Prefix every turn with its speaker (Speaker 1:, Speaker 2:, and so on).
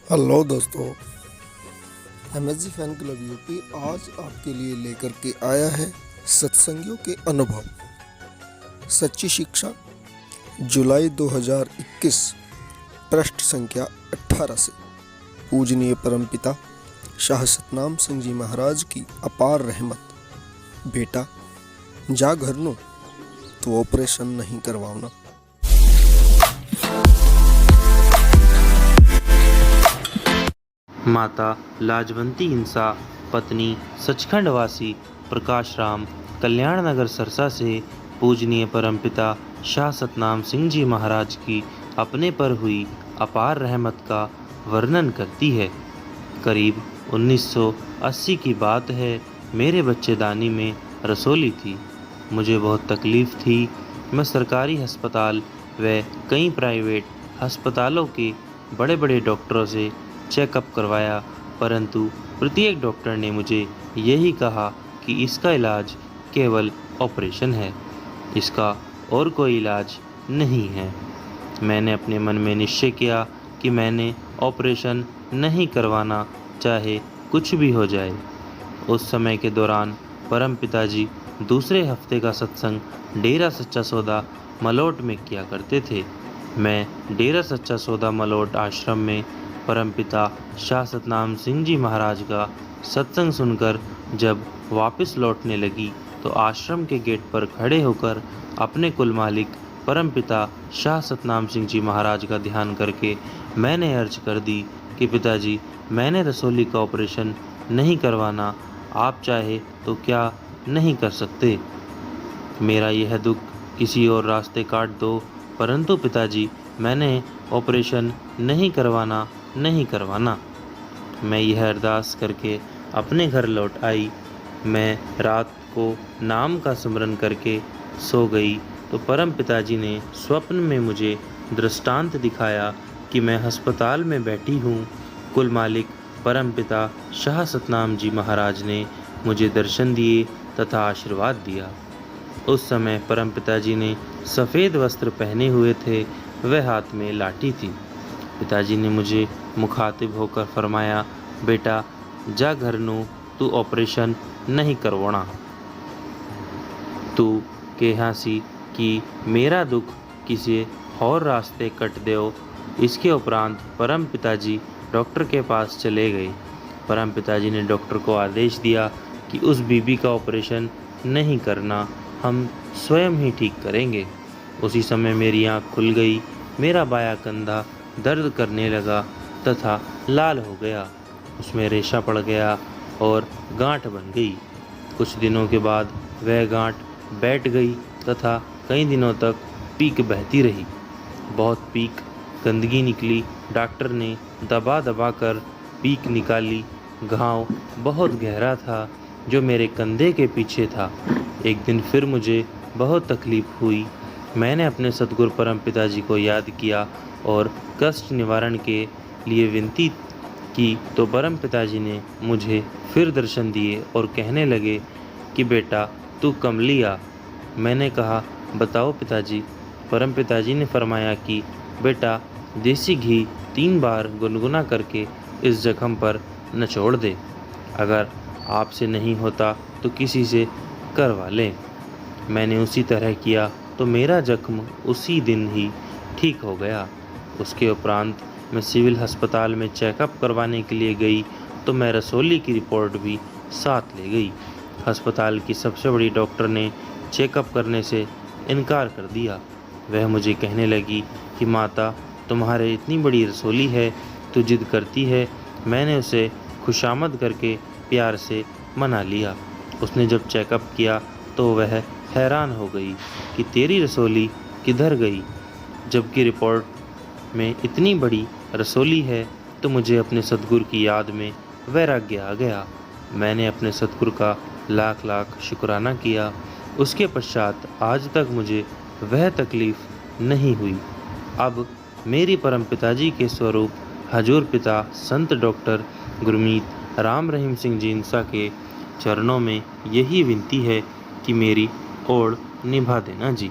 Speaker 1: Hello दोस्तों, MSG fan club UP आज आपके लिए लेकर के आया है सत्संगियों के अनुभव। सच्ची शिक्षा, जुलाई 2021, पृष्ठ संख्या 18 से। पूजनीय परमपिता शाह सतनाम सिंह जी महाराज की अपार रहमत। बेटा जा घर नो तो ऑपरेशन नहीं करवाना।
Speaker 2: माता लाजवंती इंसा, पत्नी सचखंड वासी प्रकाश राम, कल्याण नगर सरसा से पूजनीय परमपिता शाह सतनाम सिंह जी महाराज की अपने पर हुई अपार रहमत का वर्णन करती है। करीब 1980 की बात है। मेरे बच्चेदानी में रसोली थी। मुझे बहुत तकलीफ़ थी। मैं सरकारी अस्पताल व कई प्राइवेट अस्पतालों के बड़े बड़े डॉक्टरों से चेकअप करवाया, परंतु प्रत्येक डॉक्टर ने मुझे यही कहा कि इसका इलाज केवल ऑपरेशन है, इसका और कोई इलाज नहीं है। मैंने अपने मन में निश्चय किया कि मैंने ऑपरेशन नहीं करवाना, चाहे कुछ भी हो जाए। उस समय के दौरान परम पिताजी दूसरे हफ्ते का सत्संग डेरा सच्चा सौदा मलोट में किया करते थे। मैं डेरा सच्चा सौदा मलोट आश्रम में परमपिता शाह सतनाम सिंह जी महाराज का सत्संग सुनकर जब वापस लौटने लगी तो आश्रम के गेट पर खड़े होकर अपने कुल मालिक परमपिता शाह सतनाम सिंह जी महाराज का ध्यान करके मैंने अर्ज कर दी कि पिताजी, मैंने रसोली का ऑपरेशन नहीं करवाना, आप चाहे तो क्या नहीं कर सकते। मेरा यह दुख किसी और रास्ते काट दो, परंतु पिताजी, मैंने ऑपरेशन नहीं करवाना। मैं यह अरदास करके अपने घर लौट आई। मैं रात को नाम का स्मरण करके सो गई तो परम पिताजी ने स्वप्न में मुझे दृष्टांत दिखाया कि मैं अस्पताल में बैठी हूँ। कुल मालिक परम पिता शाह सतनाम जी महाराज ने मुझे दर्शन दिए तथा आशीर्वाद दिया। उस समय परम पिताजी ने सफ़ेद वस्त्र पहने हुए थे, वह हाथ में लाठी थी। पिताजी ने मुझे मुखातिब होकर फरमाया, बेटा जा घर नु, तू ऑपरेशन नहीं करवाना। तू कहा सी कि मेरा दुख किसी और रास्ते कट दो। इसके उपरांत परम पिताजी डॉक्टर के पास चले गए। परम पिताजी ने डॉक्टर को आदेश दिया कि उस बीबी का ऑपरेशन नहीं करना, हम स्वयं ही ठीक करेंगे। उसी समय मेरी आँख खुल गई। मेरा बायां कंधा दर्द करने लगा तथा लाल हो गया, उसमें रेशा पड़ गया और गांठ बन गई। कुछ दिनों के बाद वह गांठ बैठ गई तथा कई दिनों तक पीक बहती रही। बहुत पीक गंदगी निकली। डॉक्टर ने दबा दबा कर पीक निकाली। घाव बहुत गहरा था जो मेरे कंधे के पीछे था। एक दिन फिर मुझे बहुत तकलीफ़ हुई। मैंने अपने सतगुरु परम पिताजी को याद किया और कष्ट निवारण के लिए विनती की तो परम पिताजी ने मुझे फिर दर्शन दिए और कहने लगे कि बेटा तू कमली आ। मैंने कहा, बताओ पिताजी। परम पिताजी ने फरमाया कि बेटा देसी घी 3 बार गुनगुना करके इस जख्म पर निचोड़ दे। अगर आपसे नहीं होता तो किसी से करवा लें। मैंने उसी तरह किया तो मेरा जख्म उसी दिन ही ठीक हो गया। उसके उपरांत मैं सिविल अस्पताल में चेकअप करवाने के लिए गई तो मैं रसोली की रिपोर्ट भी साथ ले गई। अस्पताल की सबसे बड़ी डॉक्टर ने चेकअप करने से इनकार कर दिया। वह मुझे कहने लगी कि माता, तुम्हारे इतनी बड़ी रसोली है, तो जिद करती है। मैंने उसे खुशामद करके प्यार से मना लिया। उसने जब चेकअप किया तो वह हैरान हो गई कि तेरी रसोली किधर गई, जबकि रिपोर्ट में इतनी बड़ी रसोली है। तो मुझे अपने सतगुरु की याद में वैराग्य आ गया। मैंने अपने सतगुरु का लाख लाख शुक्राना किया। उसके पश्चात आज तक मुझे वह तकलीफ़ नहीं हुई। अब मेरी परम पिताजी के स्वरूप हजूर पिता संत डॉक्टर गुरमीत राम रहीम सिंह जी इंसा के चरणों में यही विनती है कि मेरी ओर निभा देना जी।